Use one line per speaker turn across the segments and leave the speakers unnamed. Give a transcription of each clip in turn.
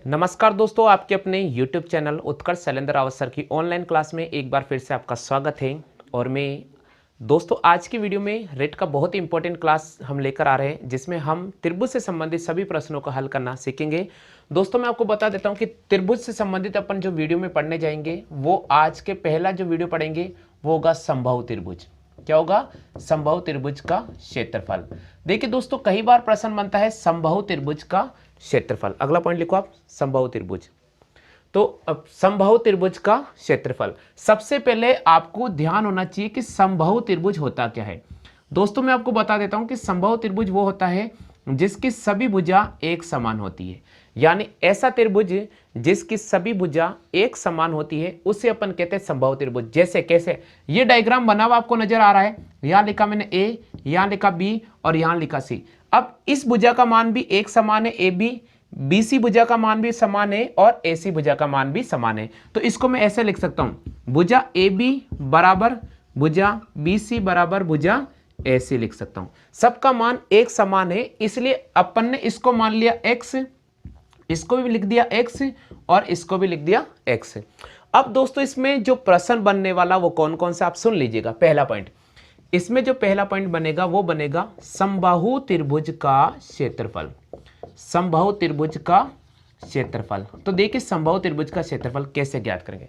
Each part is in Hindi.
नमस्कार दोस्तों, आपके अपने YouTube चैनल उत्कर्ष शैलेंद्र रावत सर की ऑनलाइन क्लास में एक बार फिर से आपका स्वागत है। और मैं दोस्तों आज की वीडियो में रेट का बहुत ही इंपॉर्टेंट क्लास हम लेकर आ रहे हैं, जिसमें हम त्रिभुज से संबंधित सभी प्रश्नों का हल करना सीखेंगे। दोस्तों मैं आपको बता देता हूं कि त्रिभुज से संबंधित अपन जो वीडियो में पढ़ने जाएंगे वो आज के पहला जो वीडियो पढ़ेंगे वो होगा समबाहु त्रिभुज। क्या होगा? समबाहु त्रिभुज का क्षेत्रफल। देखिए दोस्तों, कई बार प्रश्न बनता है समबाहु त्रिभुज का क्षेत्रफल। अगला पॉइंट लिखो आप, समबाहु त्रिभुज। तो अब समबाहु त्रिभुज का क्षेत्रफल, सबसे पहले आपको ध्यान होना चाहिए कि समबाहु त्रिभुज होता क्या है। दोस्तों मैं आपको बता देता हूं कि समबाहु त्रिभुज वो होता है जिसकी सभी भुजा एक समान होती है। यानी ऐसा त्रिभुज जिसकी सभी भुजा एक समान होती है उसे अपन कहते हैं समबाहु त्रिभुज। जैसे कैसे, ये डायग्राम बना हुआ आपको नजर आ रहा है। यहां लिखा मैंने ए, यहां लिखा बी और यहां लिखा सी। अब इस भुजा का मान भी एक समान है, ए बी, बीसी भुजा का मान भी समान है और एसी भुजा का मान भी समान है। तो इसको मैं ऐसे लिख सकता हूं, भुजा ए बी बराबर भुजा बीसी बराबर भुजा ऐसे लिख सकता हूं। सबका मान एक समान है, इसलिए अपन ने इसको मान लिया x, इसको भी लिख दिया x और इसको भी लिख दिया x। अब दोस्तों इसमें जो प्रश्न बनने वाला वो कौन कौन सा आप सुन लीजिएगा। पहला पॉइंट, इसमें जो पहला पॉइंट बनेगा वो बनेगा समबाहु त्रिभुज का क्षेत्रफल। समबाहु त्रिभुज का क्षेत्रफल। तो देखिए समबाहु त्रिभुज का क्षेत्रफल कैसे ज्ञात करेंगे,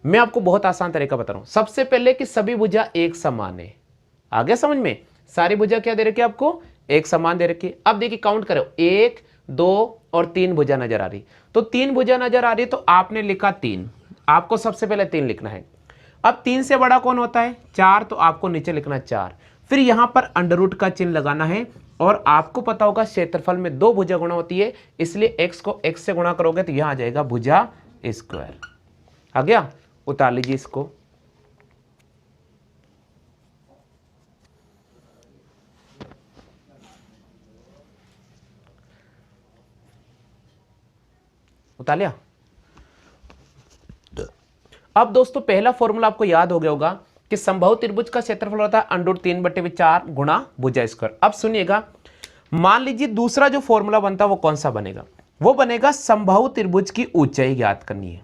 मैं आपको बहुत आसान तरीका बता रहा हूं। सबसे पहले कि सभी भुजा एक समान है। आगे समझ में, सारी भुजा क्या दे रखी है आपको? एक समान दे रखी है। अब देखिए काउंट करो, 1 2 और 3 भुजा नजर आ रही। तो 3 भुजा नजर आ रही तो आपने लिखा 3, आपको सबसे पहले 3 लिखना है। अब 3 से बड़ा कौन होता है? 4, तो आपको नीचे लिखना 4। फिर यहां पर अंडर रूट का चिन्ह लगाना है। और आपको पता होगा क्षेत्रफल में 2 भुजा गुणा होती है, इसलिए x को x से गुणा करोगे तो यहां आ जाएगा भुजा स्क्वायर। आ गया? उतार लीजिए इसको। उतार लिया? अब दोस्तों पहला फॉर्मूला आपको याद हो गया होगा कि समबाहु त्रिभुज का क्षेत्रफल होता है √3/4 गुणा भुजा स्क्वायर। अब सुनिएगा, मान लीजिए दूसरा जो फॉर्मूला बनता है वो कौन सा बनेगा? वो बनेगा समबाहु त्रिभुज की ऊंचाई ज्ञात करनी है।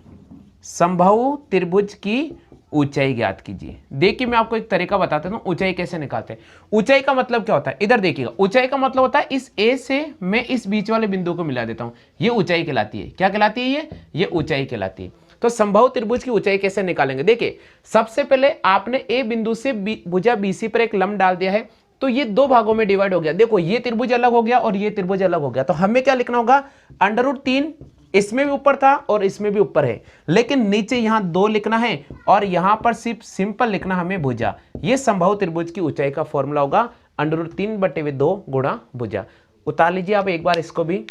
समबाहु त्रिभुज की ऊंचाई ज्ञात कीजिए। देखिए मैं आपको एक तरीका बताता हूं ऊंचाई कैसे निकालते हैं। ऊंचाई का मतलब क्या होता है? इधर देखिएगा, ऊंचाई का मतलब होता है इस ए से मैं इस बीच वाले बिंदु को मिला देता हूं, ये ऊंचाई कहलाती है। क्या कहलाती है? ये ऊंचाई कहलाती है। तो समबाहु त्रिभुज की ऊंचाई कैसे निकालेंगे? देखिए सबसे पहले आपने ए बिंदु से भुजा बीसी पर एक लंब डाल दिया है, तो ये 2 भागों में डिवाइड हो गया। देखो ये त्रिभुज अलग हो गया और ये त्रिभुज अलग हो गया। तो हमें क्या लिखना होगा? √3, इसमें भी ऊपर था और इसमें भी ऊपर है, लेकिन नीचे यहां 2 लिखना है और यहां पर सिर्फ सिंपल लिखना हमें भुजा। ये समबाहु त्रिभुज की ऊंचाई का फॉर्मूला होगा √3/2 गुणा भुजा। उतार लीजिए आप एक बार इसको भी।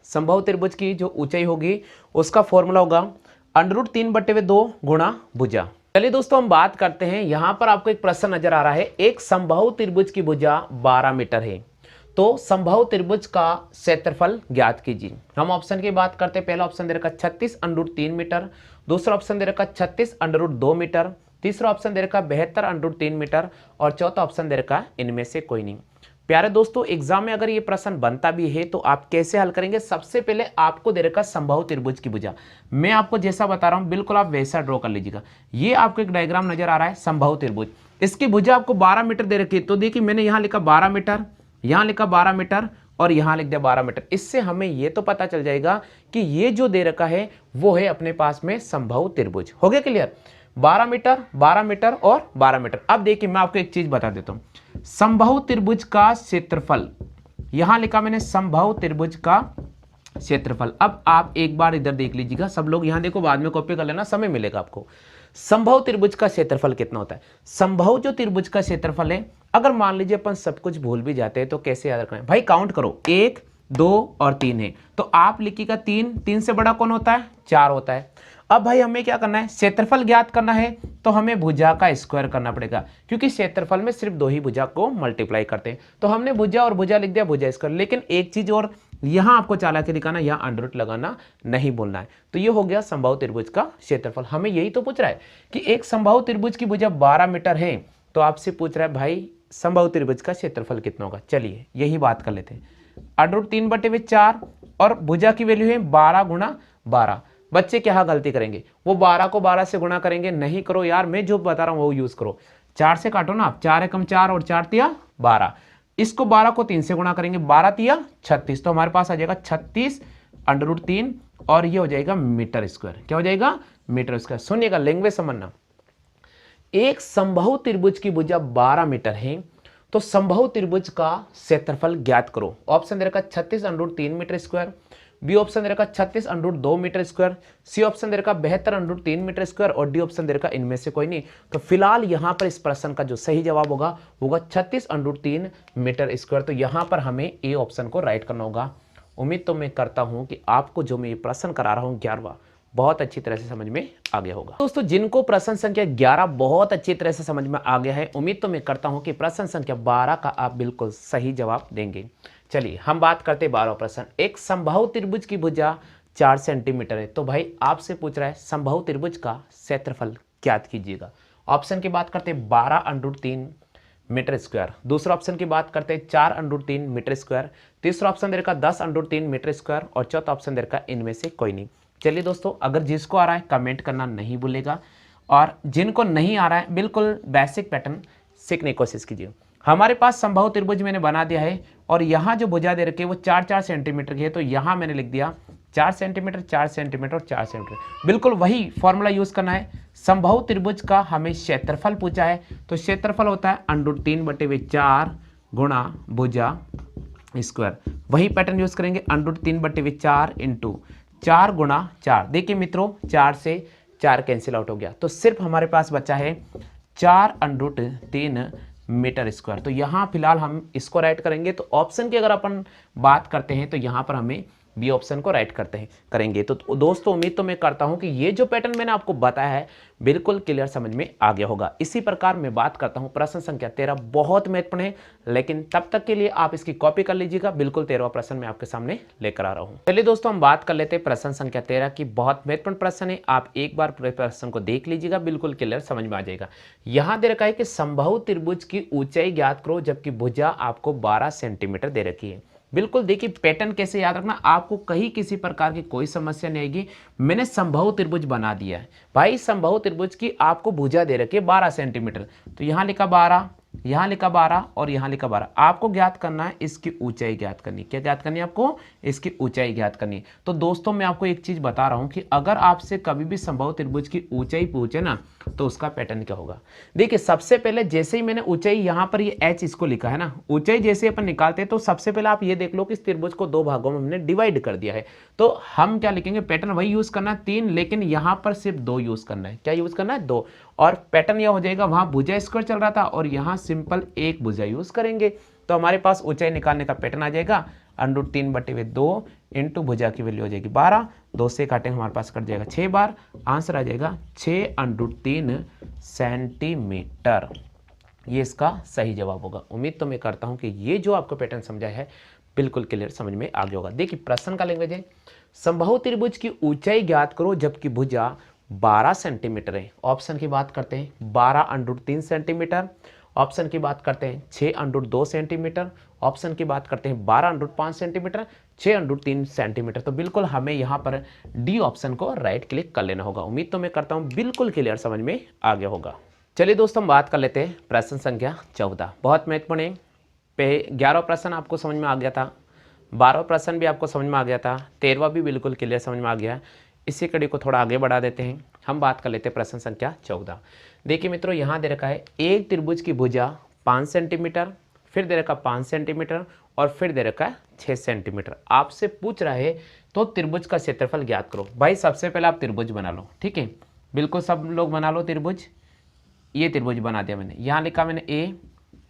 समबाहु त्रिभुज की जो ऊंचाई होगी उसका फॉर्मूला होगा √3/2 गुणा भुजा। चलिए दोस्तों हम बात करते हैं। यहां पर आपको एक प्रश्न नजर आ रहा है, एक समबाहु त्रिभुज की भुजा 12 मीटर है, तो समबाहु त्रिभुज का क्षेत्रफल ज्ञात कीजिए। हम ऑप्शन की बात करते हैं। पहला ऑप्शन दे रखा 36 √3 मीटर, दूसरा ऑप्शन दे रखा 36 √2 मीटर, तीसरा ऑप्शन दे रखा 72 √3 मीटर और चौथा ऑप्शन दे रखा इनमें से कोई नहीं। प्यारे दोस्तों, एग्जाम में अगर ये प्रश्न बनता भी है तो आप कैसे हल करेंगे? सबसे पहले आपको दे रखा समबाहु त्रिभुज की भुजा, मैं आपको जैसा बता रहा हूं बिल्कुल आप वैसा ड्रॉ कर लीजिएगा। ये आपको एक डायग्राम नजर आ रहा है समबाहु त्रिभुज, इसकी भुजा आपको 12 मीटर दे रखी है। तो देखिए मैंने यहां लिखा 12 मीटर, यहां लिखा 12 मीटर और यहां लिख दिया 12 मीटर। इससे हमें यह तो पता चल जाएगा कि ये जो दे रखा है वो है अपने पास में समबाहु त्रिभुज। हो गया क्लियर? 12 मीटर 12 मीटर और 12 मीटर। अब देखिए मैं आपको एक चीज बता देता हूं, समबाहु त्रिभुज का क्षेत्रफल, यहां लिखा मैंने समबाहु त्रिभुज का क्षेत्रफल। अब आप एक बार इधर देख लीजिएगा, सब लोग यहां देखो, बाद में कॉपी कर लेना, समय मिलेगा आपको। समबाहु त्रिभुज का क्षेत्रफल कितना होता है? समबाहु जो त्रिभुज का क्षेत्रफल है, अगर मान लीजिए अपन सब कुछ भूल भी जाते हैं तो कैसे याद रखना है भाई? काउंट करो, 1 2 और 3 है, तो आप लिखिएगा 3। 3 से बड़ा कौन होता है? 4 होता है। अब भाई हमें क्या करना है? क्षेत्रफल ज्ञात करना है, तो हमें भुजा का स्क्वायर करना पड़ेगा, क्योंकि क्षेत्रफल में सिर्फ 2 ही भुजा को मल्टीप्लाई करते हैं। तो हमने भुजा और भुजा लिख दिया, भुजा स्क्वायर। लेकिन एक चीज और यहां आपको चालाकी दिखाना, यहां अंडर रूट लगाना नहीं बोलना है। तो ये हो गया समबाहु त्रिभुज का क्षेत्रफल। हमें यही तो पूछ रहा है कि एक समबाहु त्रिभुज की भुजा 12 मीटर है, तो आपसे पूछ रहा है भाई समबाहु त्रिभुज का क्षेत्रफल कितना होगा। चलिए यही बात कर लेते हैं। √3/4 और भुजा की वैल्यू है 12 गुणा 12। बच्चे क्या गलती करेंगे, वो 12 को 12 से गुणा करेंगे। नहीं करो यार, मैं जो बता रहा हूँ वो यूज करो। 4 से काटो ना आप, 4 एकम 4 और 4 तिया 12। इसको 12 को 3 से गुणा करेंगे, 12 तिया 36, तो हमारे पास आ जाएगा 36 √3 और ये हो जाएगा मीटर स्क्वायर। क्या हो जाएगा? Metre square. सुनिएगा, लैंग्वेज समझना। एक समबाहु त्रिभुज की भुजा 12 मीटर है, तो समबाहु त्रिभुज का क्षेत्रफल ज्ञात करो। ऑप्शन दे रखा 36 √3 मीटर स्क्वायर, बी ऑप्शन दे रखा 36 √2 मीटर स्क्वायर, सी ऑप्शन दे रखा 72 √3 मीटर स्क्वायर और डी ऑप्शन दे रखा इनमें से कोई नहीं। तो फिलहाल यहां पर इस प्रश्न का जो सही जवाब होगा 36 √3 मीटर स्क्वायर। तो यहां पर हमें ए ऑप्शन को राइट करना होगा। उम्मीद तो मैं करता हूं कि आपको जो मैं ये प्रश्न करा रहा हूं 11वां बहुत अच्छी तरह से समझ में आ गया होगा। दोस्तों, जिनको प्रश्न संख्या 11 बहुत अच्छी तरह से समझ में आ गया है, उम्मीद तो मैं करता हूं कि प्रश्न संख्या 12 का आप बिल्कुल सही जवाब देंगे। चलिए हम बात करते हैं 12वां प्रश्न। एक समबाहु त्रिभुज की भुजा 4 सेंटीमीटर है, तो भाई आपसे पूछ रहा है समबाहु त्रिभुज का क्षेत्रफल ज्ञात कीजिएगा। ऑप्शन की बात करते हैं 12 √3 मीटर स्क्वायर, दूसरा ऑप्शन की बात करते हैं 4 √3 मीटर स्क्वायर, तीसरा ऑप्शन दे रखा 10 √3 मीटर स्क्वायर और चौथा ऑप्शन दे रखा इनमें से कोई नहीं। चलिए दोस्तों, अगर जिसको आ रहा है कमेंट करना नहीं भूलेगा और जिनको नहीं आ रहा है बिल्कुल बेसिक पैटर्न सीखने की कोशिश कीजिए। हमारे पास समबाहु त्रिभुज मैंने बना दिया है और यहाँ जो भुजा दे रखी है वो 4-4 सेंटीमीटर की है, तो यहाँ मैंने लिख दिया 4 सेंटीमीटर 4 सेंटीमीटर और 4 सेंटीमीटर। बिल्कुल वही फॉर्मूला यूज करना है। समबाहु त्रिभुज का हमें क्षेत्रफल पूछा है, तो क्षेत्रफल होता है √3/4 गुणा भुजा स्क्वायर। वही पैटर्न यूज करेंगे, √3/4 इंटू 4 गुणा 4। देखिए मित्रों, 4 से 4 कैंसिल आउट हो गया, तो सिर्फ हमारे पास बचा है 4 √3 मीटर स्क्वायर। तो यहाँ फिलहाल हम इसको राइट करेंगे। तो ऑप्शन की अगर अपन बात करते हैं तो यहाँ पर हमें बी ऑप्शन को राइट करेंगे। तो दोस्तों, उम्मीद तो मैं करता हूं कि ये जो पैटर्न मैंने आपको बताया है बिल्कुल क्लियर समझ में आ गया होगा। इसी प्रकार मैं बात करता हूं प्रश्न संख्या 13, बहुत महत्वपूर्ण है, लेकिन तब तक के लिए आप इसकी कॉपी कर लीजिएगा। बिल्कुल 13वां प्रश्न मैं आपके सामने लेकर आ रहा हूं। चलिए दोस्तों, हम बात कर लेते हैं प्रश्न संख्या 13 की। बहुत महत्वपूर्ण प्रश्न है, आप एक बार पूरे प्रश्न को देख लीजिएगा, बिल्कुल क्लियर समझ में आ जाएगा। यहां दे रखा है कि समबाहु त्रिभुज की ऊंचाई ज्ञात करो जबकि भुजा आपको 12 सेंटीमीटर दे रखी है। बिल्कुल देखिए, पैटर्न कैसे याद रखना, आपको कहीं किसी प्रकार की कोई समस्या नहीं आएगी। मैंने समबाहु त्रिभुज बना दिया है भाई। समबाहु त्रिभुज की आपको भुजा दे रखी है 12 सेंटीमीटर, तो यहां लिखा 12, यहां लिखा 12 और यहां लिखा 12। आपको ज्ञात करना है इसकी ऊंचाई ज्ञात करनी। क्या ज्ञात करनी है आपको? इसकी ऊंचाई ज्ञात करनी है। तो दोस्तों, मैं आपको एक चीज बता रहा हूं कि अगर आपसे कभी भी समबाहु त्रिभुज की ऊंचाई पूछे ना, तो उसका पैटर्न क्या होगा। देखिए, सबसे पहले जैसे ही मैंने ऊंचाई यहां पर ये h इसको लिखा है ना, ऊंचाई जैसे अपन निकालते हैं तो सबसे पहले आप ये देख लो कि इस त्रिभुज को 2 भागों में हमने डिवाइड कर दिया है। तो हम क्या लिखेंगे, पैटर्न वही यूज करना है 3, लेकिन यहां पर सिर्फ 2 यूज करना है। क्या यूज करना है? 2। और पैटर्न यह हो जाएगा, वहां भुजा स्क्वायर चल रहा था और यहां सिंपल एक भुजा यूज करेंगे, तो हमारे पास ऊंचाई निकालने का पैटर्न आ जाएगा √3/2 इंटू भुजा की वैल्यू हो जाएगी 12, 2 से काटेंगे हमारे पास कट जाएगा 6 बार, आंसर आ जाएगा 6 √3 सेंटीमीटर। ये इसका सही जवाब होगा। उम्मीद तो मैं करता हूं कि ये जो आपको पैटर्न समझा है बिल्कुल क्लियर समझ में आ गया होगा। देखिए, प्रश्न का लैंग्वेज है, समबाहु त्रिभुज की ऊंचाई ज्ञात करो जबकि भुजा 12 सेंटीमीटर है। ऑप्शन की बात करते हैं 12 √3 सेंटीमीटर, ऑप्शन की बात करते हैं 6 √2 सेंटीमीटर, ऑप्शन की बात करते हैं 12 √5 सेंटीमीटर, 6 √3 सेंटीमीटर। तो बिल्कुल हमें यहाँ पर डी ऑप्शन को राइट क्लिक कर लेना होगा। उम्मीद तो मैं करता हूँ बिल्कुल क्लियर समझ में आ गया होगा। चलिए दोस्तों, हम बात कर लेते हैं प्रश्न संख्या 14, बहुत महत्वपूर्ण है। 11वां प्रश्न आपको समझ में आ गया था, 12वां प्रश्न भी आपको समझ में आ गया था, 13वां भी बिल्कुल क्लियर समझ में आ गया। इसी कड़ी को थोड़ा आगे बढ़ा देते हैं, हम बात कर लेते हैं प्रश्न संख्या 14। देखिए मित्रों, यहाँ दे रखा है एक त्रिभुज की भुजा 5 सेंटीमीटर, फिर दे रखा 5 सेंटीमीटर और फिर दे रखा है 6 सेंटीमीटर। आपसे पूछ रहा है तो त्रिभुज का क्षेत्रफल ज्ञात करो। भाई सबसे पहले आप त्रिभुज बना लो, ठीक है, बिल्कुल सब लोग बना लो त्रिभुज। ये त्रिभुज बना दिया मैंने, यहाँ लिखा मैंने ए,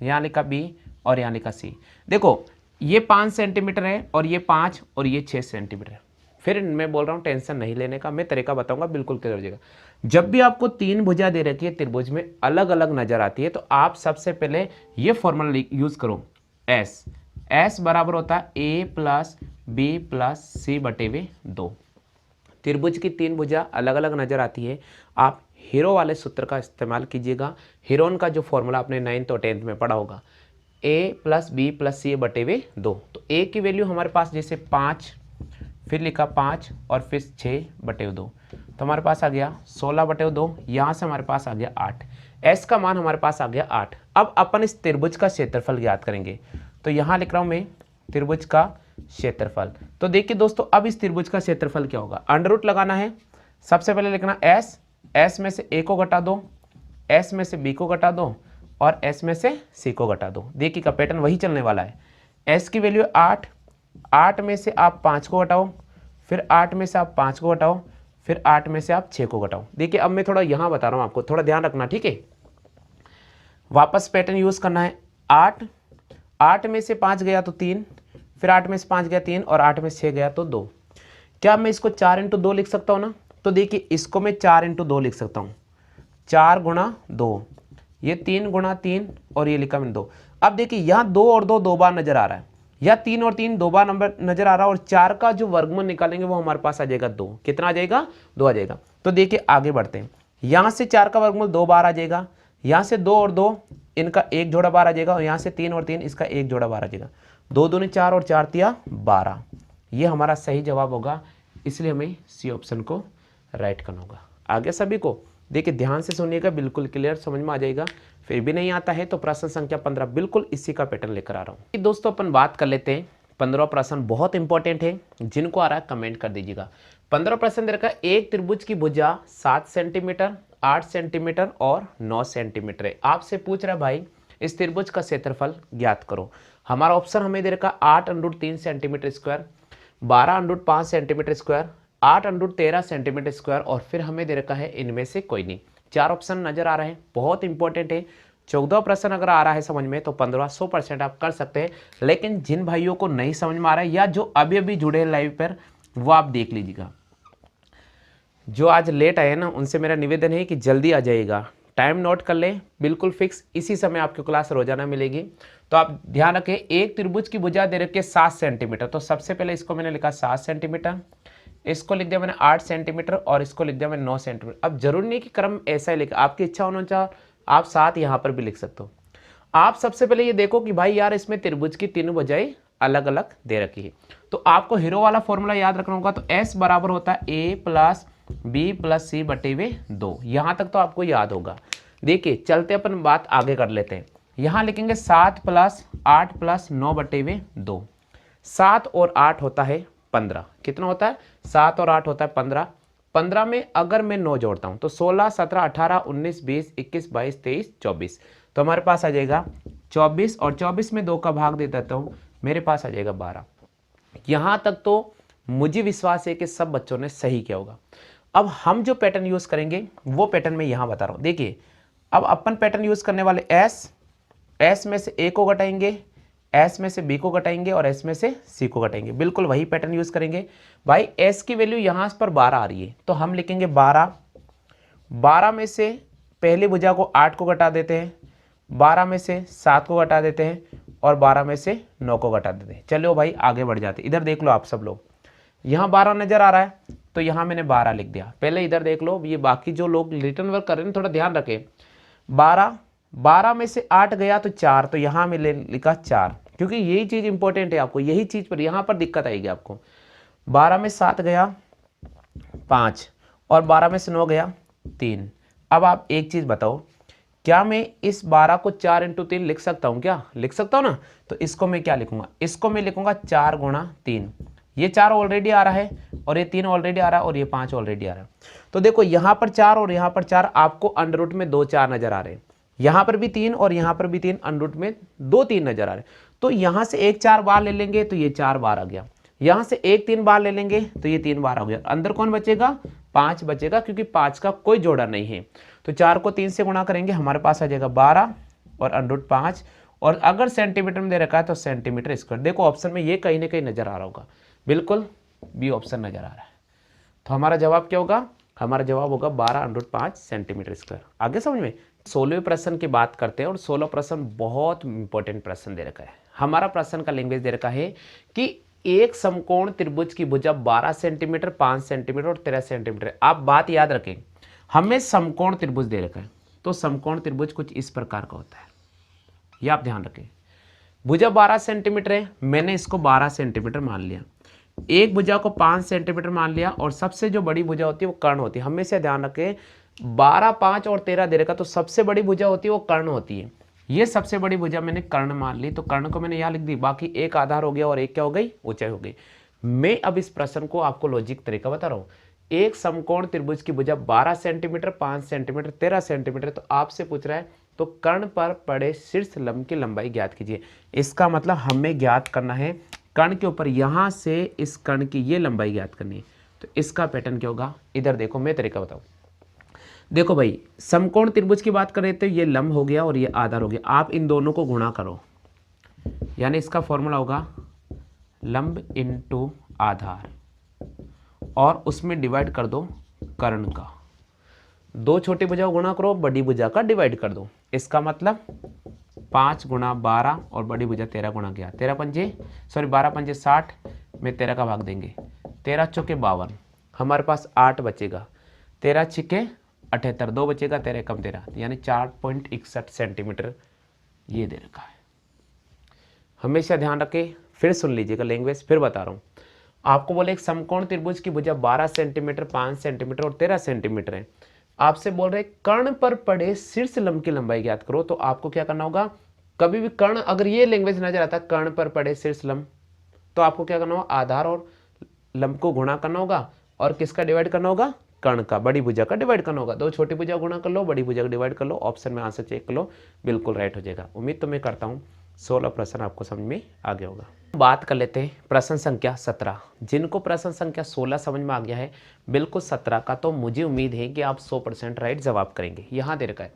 यहाँ लिखा बी और यहाँ लिखा सी। देखो, ये 5 सेंटीमीटर है और ये 5 और ये 6 सेंटीमीटर है। फिर मैं बोल रहा हूँ टेंशन नहीं लेने का, मैं तरीका बताऊंगा, बिल्कुल क्लियर हो जाएगा। जब भी आपको 3 भुजा दे रखी है त्रिभुज में अलग अलग नजर आती है, तो आप सबसे पहले ये फॉर्मूला यूज करो, एस बराबर होता है a + b + c/2। त्रिभुज की 3 भुजा अलग अलग नजर आती है, आप हीरो वाले सूत्र का इस्तेमाल कीजिएगा। हीरोन का जो फॉर्मूला आपने 9th और 10th में पढ़ा होगा, a + b + c/2। तो a की वैल्यू हमारे पास जैसे 5 फिर लिखा 5 और फिर 6/2, तो हमारे पास आ गया 16/2। यहाँ से हमारे पास आ गया 8। एस का मान हमारे पास आ गया 8। अब अपन इस त्रिभुज का क्षेत्रफल ज्ञात करेंगे, तो यहाँ लिख रहा हूँ मैं त्रिभुज का क्षेत्रफल। तो देखिए दोस्तों, अब इस त्रिभुज का क्षेत्रफल क्या होगा, अंडर रूट लगाना है। सबसे पहले लिखना एस, एस में से ए को घटा दो, एस में से बी को घटा दो और एस में से सी को घटा दो। देखिए का पैटर्न वही चलने वाला है। एस की वैल्यू 8, 8 में से आप 5 को घटाओ, फिर 8 में से आप 5 को घटाओ, फिर 8 में से आप 6 को घटाओ। देखिए अब मैं थोड़ा यहाँ बता रहा हूँ आपको, थोड़ा ध्यान रखना, ठीक है। वापस पैटर्न यूज करना है। 8 में से 5 गया तो 3, फिर 8 में से 5 गया 3 और 8 में से 6 गया तो 2। क्या मैं इसको 4 × 2 लिख सकता हूँ ना? तो देखिए इसको मैं 4 × 2 लिख सकता हूँ, 4 × 2, ये 3 × 3 और ये लिखा मैंने 2। अब देखिए यहाँ 2 और 2 दो बार नजर आ रहा है, या 3 और 3 दो बार नंबर नजर आ रहा है, और 4 का जो वर्गमूल निकालेंगे वो हमारे पास आ जाएगा 2। कितना आ जाएगा? 2 आ जाएगा। तो देखिए आगे बढ़ते हैं। यहाँ से 4 का वर्गमूल 2 बार आ जाएगा, यहाँ से 2 और 2 इनका एक जोड़ा बार आ जाएगा, और यहाँ से 3 और 3 इसका एक जोड़ा बार आ जाएगा। 2 दूनी 4 और 4 तिया 12। ये हमारा सही जवाब होगा, इसलिए हमें सी ऑप्शन को राइट करना होगा। आगे सभी को देखिए ध्यान से सुनिएगा, बिल्कुल क्लियर समझ में आ जाएगा। फिर भी नहीं आता है तो प्रश्न संख्या 15 बिल्कुल इसी का पैटर्न लेकर आ रहा हूँ। दोस्तों अपन बात कर लेते हैं 15 प्रश्न, बहुत इंपॉर्टेंट है। जिनको आ रहा है कमेंट कर दीजिएगा। 15 प्रश्न दे रखा है, एक त्रिभुज की भुजा 7 सेंटीमीटर, 8 सेंटीमीटर और 9 सेंटीमीटर है। आपसे पूछ रहा है भाई इस त्रिभुज का क्षेत्रफल ज्ञात करो। हमारा ऑप्शन हमें दे रखा 8√3 centimetre square, 12√5 centimetre square, 8√13 centimetre square, और फिर हमें दे रखा है इनमें से कोई नहीं। 4 ऑप्शन नजर आ रहे हैं, बहुत इंपॉर्टेंट है। 14 प्रश्न अगर आ रहा है समझ में तो 15 आप कर सकते हैं। लेकिन जिन भाइयों को नहीं समझ में आ रहा है या जो अभी अभी जुड़े हैं लाइव पर, वो आप देख लीजिएगा। जो आज लेट आए ना उनसे मेरा निवेदन है कि जल्दी आ जाइएगा, टाइम नोट कर लें, बिल्कुल फिक्स इसी समय आपकी क्लास रोजाना मिलेगी। तो आप ध्यान रखें, एक त्रिभुज की भुजा दे रखी है 7 सेंटीमीटर, तो सबसे पहले इसको मैंने लिखा 7 सेंटीमीटर, इसको लिख दिया मैंने 8 सेंटीमीटर और इसको लिख दिया मैंने 9 सेंटीमीटर। अब जरूरी नहीं कि क्रम ऐसा ही लिखा, आपकी इच्छा होना चाहिए आप 7 यहाँ पर भी लिख सकते हो। आप सबसे पहले ये देखो कि भाई यार इसमें त्रिभुज की तीनों भुजाएं अलग अलग दे रखी है, तो आपको हीरो वाला फॉर्मूला याद रखना होगा। तो S बराबर होता है A + B + C / 2। यहाँ तक तो आपको याद होगा। देखिए चलते अपन बात आगे कर लेते हैं। यहाँ लिखेंगे 7 + 8 + 9/2। 7 और 8 होता है 15। कितना होता है? 7 और 8 होता है 15। 15 में अगर मैं 9 जोड़ता हूँ तो 16, 17, 18, 19, 20, 21, 22, 23, 24, तो हमारे पास आ जाएगा 24, और 24 में 2 का भाग दे देता हूँ, मेरे पास आ जाएगा 12। यहाँ तक तो मुझे विश्वास है कि सब बच्चों ने सही किया होगा। अब हम जो पैटर्न यूज करेंगे वो पैटर्न मैं यहाँ बता रहा हूँ। देखिए अब अपन पैटर्न यूज करने वाले एस में से ए को घटाएंगे, एस में से बी को घटाएंगे और एस में से सी को घटाएंगे। बिल्कुल वही पैटर्न यूज करेंगे। भाई एस की वैल्यू यहाँ पर 12 आ रही है, तो हम लिखेंगे 12। 12 में से पहली भुजा को 8 को घटा देते हैं, 12 में से 7 को घटा देते हैं और 12 में से 9 को घटा देते हैं। चलो भाई आगे बढ़ जाते। इधर देख लो आप सब लोग, यहाँ 12 नजर आ रहा है तो यहाँ मैंने 12 लिख दिया। पहले इधर देख लो, ये बाकी जो लोग रिटर्न वर्क कर रहे हैं थोड़ा ध्यान रखें। 12 में से 8 गया तो 4, तो यहाँ मैंने लिखा 4, क्योंकि यही चीज इंपॉर्टेंट है आपको, यही चीज पर यहाँ पर दिक्कत आएगी आपको। 12 में 7 गया 5 और 12 में से 9 गया 3। अब आप एक चीज बताओ, क्या मैं इस 12 को 4 × 3 लिख सकता हूँ? क्या लिख सकता हूँ ना? तो इसको मैं क्या लिखूंगा? इसको मैं लिखूंगा 4 × 3। ये 4 ऑलरेडी आ रहा है और ये 3 ऑलरेडी आ रहा है और ये 5 ऑलरेडी आ रहा है। तो देखो यहाँ पर 4 और यहाँ पर 4, आपको अंडर रूट में 2 4 नजर आ रहे हैं। यहाँ पर भी 3 और यहाँ पर भी 3, अंडर रूट में 2 3 नजर आ रहे हैं। तो यहाँ से एक 4 बार ले लेंगे तो ये 4 बार आ गया, यहाँ से एक 3 बार ले लेंगे तो ये 3 बार आ गया। अंदर कौन बचेगा? 5 बचेगा, क्योंकि 5 का कोई जोड़ा नहीं है। तो 4 को 3 से गुणा करेंगे, हमारे पास आ जाएगा 12 और अंडर रूट 5। और अगर सेंटीमीटर में दे रखा है तो सेंटीमीटर स्क्वायर। देखो ऑप्शन में ये कहीं ना कहीं नजर आ रहा होगा, बिल्कुल बी ऑप्शन नजर आ रहा है। तो हमारा जवाब क्या होगा? हमारा जवाब होगा 12 अंडर रूट 5 सेंटीमीटर स्क्वायर। आगे समझ में? 16वें प्रश्न की बात करते हैं, और 16 प्रश्न बहुत इंपॉर्टेंट प्रश्न दे रखा है। हमारा प्रश्न का लैंग्वेज दे रखा है कि एक समकोण त्रिभुज की भुजा 12 सेंटीमीटर, 5 सेंटीमीटर और 13 सेंटीमीटर। आप बात याद रखें, हमें समकोण त्रिभुज दे रखा है, तो समकोण त्रिभुज कुछ इस प्रकार का होता है, ये आप ध्यान रखें। भुजा 12 सेंटीमीटर है, मैंने इसको 12 सेंटीमीटर मान लिया। एक भुजा को 5 सेंटीमीटर मान लिया और सबसे जो बड़ी भुजा होती है वो कर्ण होती है। हमेशा ध्यान रखें 12, 5 और 13 दे रखा, तो सबसे बड़ी भुजा होती है वो कर्ण होती है। ये सबसे बड़ी भुजा मैंने कर्ण मान ली, तो कर्ण को मैंने यहाँ लिख दी, बाकी एक आधार हो गया और एक क्या हो गई, ऊंचाई हो गई। मैं अब इस प्रश्न को आपको लॉजिक तरीका बता रहा हूँ। एक समकोण त्रिभुज की भुजा 12 सेंटीमीटर, 5 सेंटीमीटर, 13 सेंटीमीटर, तो आपसे पूछ रहा है तो कर्ण पर पड़े शीर्ष लंब की लंबाई ज्ञात कीजिए। इसका मतलब हमें ज्ञात करना है कर्ण के ऊपर यहाँ से इस कर्ण की ये लंबाई ज्ञात करनी है। तो इसका पैटर्न क्या होगा, इधर देखो मैं तरीका बताऊँ। देखो भाई, समकोण त्रिभुज की बात करें तो ये लंब हो गया और ये आधार हो गया। आप इन दोनों को गुणा करो, यानी इसका फॉर्मूला होगा लंब इंटू आधार, और उसमें डिवाइड कर दो कर्ण का। दो छोटी भुजा को गुणा करो, बड़ी भुजा का डिवाइड कर दो। इसका मतलब 5 गुणा 12 और बड़ी भुजा 13 गुणा गया, 12 पंजे 60 में 13 का भाग देंगे, 13 चौके 52, हमारे पास 8 बचेगा, 13 छिके 78, 2 बचेगा, 13 कम 13, यानी 4.61 सेंटीमीटर ये दे रखा है। हमेशा ध्यान रखें, फिर सुन लीजिएगा लैंग्वेज, फिर बता रहा हूँ आपको। बोले एक समकोण त्रिभुज की भुजा 12 सेंटीमीटर, 5 सेंटीमीटर और 13 सेंटीमीटर है। आपसे बोल रहे कर्ण पर पड़े शीर्ष लंब की लंबाई ज्ञात करो। तो आपको क्या करना होगा, कभी भी कर्ण अगर ये लैंग्वेज नजर आता है कर्ण पर पड़े शीर्ष लंब, तो आपको क्या करना होगा, आधार और लंब को गुणा करना होगा और किसका डिवाइड करना होगा, कर्ण का, बड़ी भुजा का डिवाइड करना होगा। दो छोटी भुजा गुणा कर लो, बड़ी भुजा का डिवाइड कर लो, ऑप्शन में आंसर चेक कर लो, बिल्कुल राइट हो जाएगा। उम्मीद तो मैं करता हूँ 16 प्रश्न आपको समझ में आ गया होगा। बात कर लेते हैं प्रश्न संख्या 17। जिनको प्रश्न संख्या 16 समझ में आ गया है, बिल्कुल 17 का, तो मुझे उम्मीद है कि आप 100% राइट जवाब करेंगे। यहाँ दे रखा है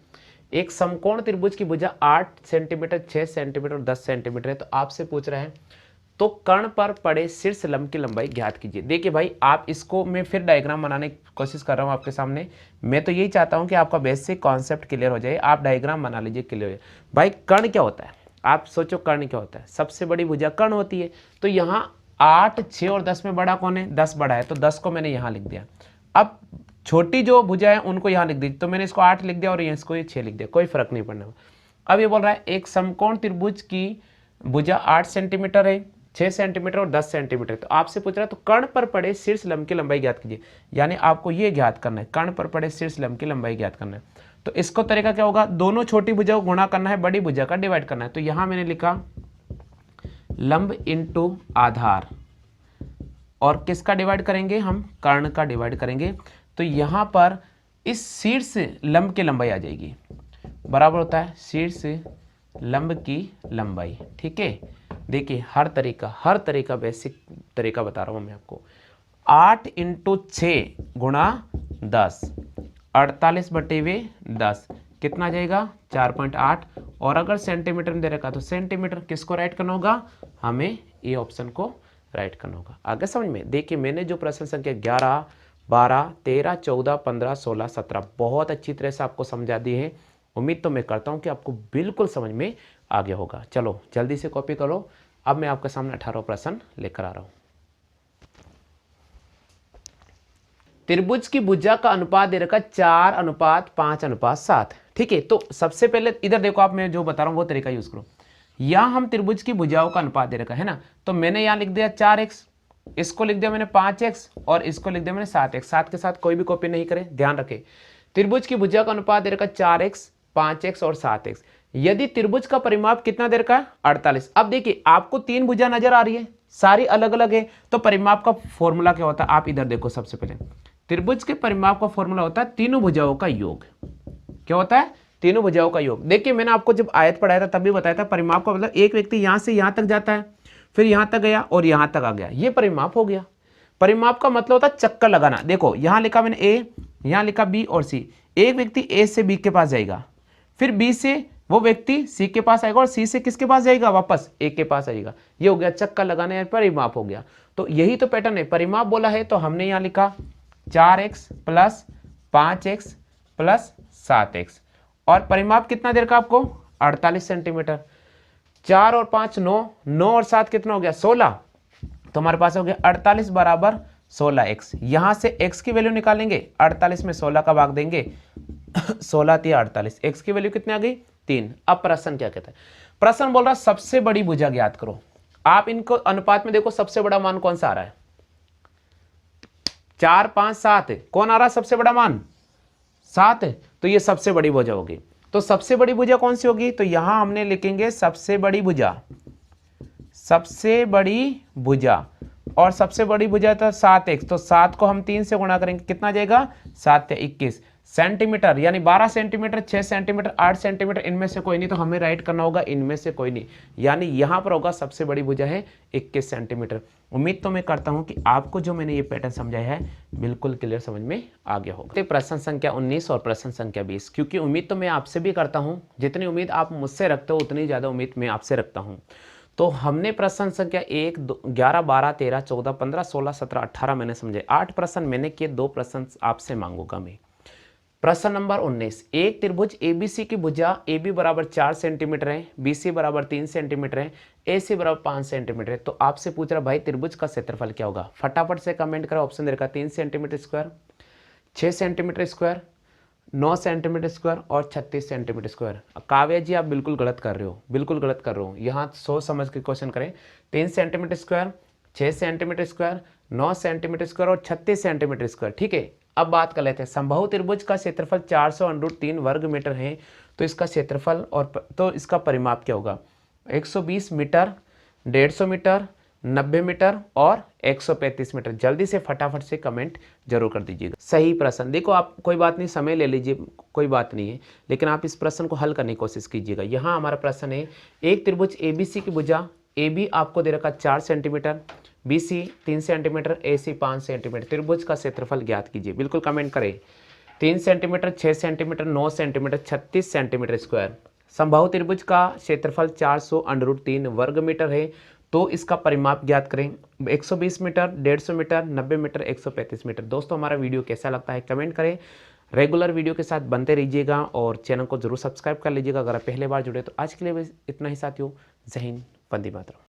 एक समकोण त्रिभुज की भुजा 8 सेंटीमीटर, 6 सेंटीमीटर और 10 सेंटीमीटर है। तो आपसे पूछ रहे हैं तो कर्ण पर पड़े शीर्ष लंब की लंबाई ज्ञात कीजिए। देखिए भाई, आप इसको मैं फिर डायग्राम बनाने की कोशिश कर रहा हूँ आपके सामने। मैं तो यही चाहता हूँ कि आपका बेसिक कॉन्सेप्ट क्लियर हो जाए, आप डायग्राम बना लीजिए, क्लियर हो जाए। भाई कर्ण क्या होता है, आप सोचो कर्ण क्या होता है, सबसे बड़ी भुजा कर्ण होती है। तो यहाँ 8, 6 और 10 में बड़ा कौन है, 10 बड़ा है, तो 10 को मैंने यहाँ लिख दिया। अब छोटी जो भुजा है उनको यहाँ लिख दी, तो मैंने इसको 8 लिख दिया और इसको ये 6 लिख दिया, कोई फर्क नहीं पड़ने वाला। अब ये बोल रहा है एक समकोण त्रिभुज की भुजा 8 सेंटीमीटर है, 6 सेंटीमीटर और 10 सेंटीमीटर। तो आपसे पूछ रहा है तो कर्ण पर पड़े शीर्ष लंब की लंबाई ज्ञात कीजिए, यानी आपको ये ज्ञात करना है, कर्ण पर पड़े शीर्ष लंब की लंबाई ज्ञात करना है। तो इसको तरीका क्या होगा, दोनों छोटी भुजा को गुणा करना है, बड़ी भुजा का डिवाइड करना है। तो यहां मैंने लिखा लंब इंटू आधार, और किसका डिवाइड करेंगे हम, कर्ण का डिवाइड करेंगे। तो यहां पर इस शीर्ष लंब की लंबाई आ जाएगी, बराबर होता है शीर्ष लंब की लंबाई। ठीक है, देखिए हर तरीका बेसिक तरीका बता रहा हूं मैं आपको। 8 इंटू 6 गुणा 10, 48/10 कितना जाएगा, 4.8। और अगर सेंटीमीटर में दे रखा तो सेंटीमीटर, किसको राइट करना होगा, हमें ए ऑप्शन को राइट करना होगा। आगे समझ में, देखिए मैंने जो प्रश्न संख्या 11, 12, 13, 14, 15, 16, 17 बहुत अच्छी तरह से आपको समझा दी है। उम्मीद तो मैं करता हूं कि आपको बिल्कुल समझ में आ गया होगा। चलो जल्दी से कॉपी करो। अब मैं आपके सामने 18 प्रश्न लेकर आ रहा हूं। त्रिभुज की भुजा का अनुपात दे रखा 4:5:7। ठीक है, तो सबसे पहले इधर देखो, आप मैं जो बता रहा हूं वो तरीका यूज करो। यहां हम त्रिभुज की भुजाओं का अनुपात दे रखा है ना, तो मैंने यहां लिख दिया 4x, इसको लिख दिया मैंने 5x और इसको लिख दिया मैंने 7x। 7 के साथ कोई भी कॉपी नहीं करें, ध्यान रखें। त्रिभुज की भुजा का अनुपात दे रखा 4x, 5x और 7x। यदि त्रिभुज का परिमाप कितना दे रखा है, 48। अब देखिए आपको 3 भुजा नजर आ रही है, सारी अलग अलग है, तो परिमाप का फॉर्मूला क्या होता है, आप इधर देखो। सबसे पहले त्रिभुज के परिमाप का फॉर्मूला होता है तीनों भुजाओं का योग। क्या होता है, तीनों भुजाओं का योग। देखिए मैंने आपको जब आयत पढ़ाया था तब भी बताया था, परिमाप का मतलब एक व्यक्ति यहां से यहां तक जाता है, फिर यहां तक गया और यहां तक आ गया, ये परिमाप हो गया। परिमाप का मतलब होता है चक्कर लगाना। देखो यहां लिखा मैंने ए, यहां लिखा बी और सी। एक व्यक्ति ए से बी के पास जाएगा, फिर बी से वो व्यक्ति सी के पास आएगा और सी से किसके पास जाएगा, वापस ए के पास आएगा। ये हो गया चक्कर लगाने, परिमाप हो गया। तो यही तो पैटर्न है, परिमाप बोला है तो हमने यहां लिखा 4x plus 5x plus 7x। और परिमाप कितना देर का आपको, 48 सेंटीमीटर। 4 और 5 9, 9 और 7 कितना हो गया, 16। तो हमारे पास हो गया 48 बराबर 16x। यहां से x की वैल्यू निकालेंगे, 48 में 16 का भाग देंगे, 16 × 48, x की वैल्यू कितनी आ गई, 3। अब प्रश्न क्या कहता है, प्रश्न बोल रहा सबसे बड़ी भुजा ज्ञात करो। आप इनको अनुपात में देखो, सबसे बड़ा मान कौन सा आ रहा है, 4 5 7, कौन आ रहा सबसे बड़ा मान? 7, तो ये सबसे बड़ी भुजा होगी। तो सबसे बड़ी भुजा कौन सी होगी? तो यहां हमने लिखेंगे सबसे बड़ी भुजा, सबसे बड़ी भुजा, और सबसे बड़ी भुजा था 7x, तो 7 को हम 3 से गुणा करेंगे, कितना आ जाएगा? 7 या 21 सेंटीमीटर, यानी 12 सेंटीमीटर, 6 सेंटीमीटर, 8 सेंटीमीटर, इनमें से कोई नहीं, तो हमें राइट करना होगा इनमें से कोई नहीं, यानी यहां पर होगा सबसे बड़ी भुजा है 21 सेंटीमीटर। उम्मीद तो मैं करता हूं कि आपको जो मैंने ये पैटर्न समझाया है बिल्कुल क्लियर समझ में आ गया होगा। तो प्रश्न संख्या 19 और प्रश्न संख्या 20, क्योंकि उम्मीद तो मैं आपसे भी करता हूं, जितनी उम्मीद आप मुझसे रखते हो उतनी ज्यादा उम्मीद मैं आपसे रखता हूं। तो हमने प्रश्न संख्या 1, 11, 12, 13, 14, 15, 16, 17, 18 मैंने समझे, 8 प्रश्न मैंने किए, 2 प्रश्न आपसे मांगूंगा मैं। प्रश्न नंबर 19, एक त्रिभुज एबीसी की भुजा AB बराबर 4 सेंटीमीटर है, BC बराबर 3 सेंटीमीटर है, AC बराबर 5 सेंटीमीटर है। तो आपसे पूछ रहा भाई त्रिभुज का क्षेत्रफल क्या होगा? फटाफट से कमेंट करो। ऑप्शन दे रखा 3 centimetre square, 6 centimetre square, 9 centimetre square और 36 सेंटीमीटर स्क्वायर। काव्या जी आप बिल्कुल गलत कर रहे हो, बिल्कुल गलत कर रहे हो। यहाँ सोच समझ के क्वेश्चन करें। 3 centimetre square, 6 centimetre square, 9 centimetre square और 36 सेंटीमीटर स्क्वायर। ठीक है, अब बात कर लेते हैं। समबाहु त्रिभुज का क्षेत्रफल 400√3 वर्ग मीटर है, तो इसका क्षेत्रफल और तो इसका परिमाप क्या होगा? 120 मीटर, 150 मीटर, 90 मीटर और 135 मीटर। जल्दी से फटाफट से कमेंट जरूर कर दीजिएगा। सही प्रश्न, देखो आप कोई बात नहीं, समय ले लीजिए, कोई बात नहीं है, लेकिन आप इस प्रश्न को हल करने की कोशिश कीजिएगा। यहाँ हमारा प्रश्न है, एक त्रिभुज एबीसी की भुजा AB आपको दे रखा 4 centimetre, BC 3 centimetre, AC 5 centimetre. त्रिभुज का क्षेत्रफल ज्ञात कीजिए। बिल्कुल कमेंट करें। 3 centimetre, 6 centimetre, 9 centimetre, 36 centimetre square. समबाहु त्रिभुज का क्षेत्रफल 400√3 वर्ग मीटर है, तो इसका परिमाप ज्ञात करें। 120 मीटर, 150 मीटर, 90 मीटर, 135 मीटर। दोस्तों हमारा वीडियो कैसा लगता है कमेंट करें। रेगुलर वीडियो के साथ बनते रहिएगा और चैनल को जरूर सब्सक्राइब कर लीजिएगा अगर आप पहले बार जुड़े। तो आज के लिए इतना ही साथियों, जय हिंद, वंदे मातरम।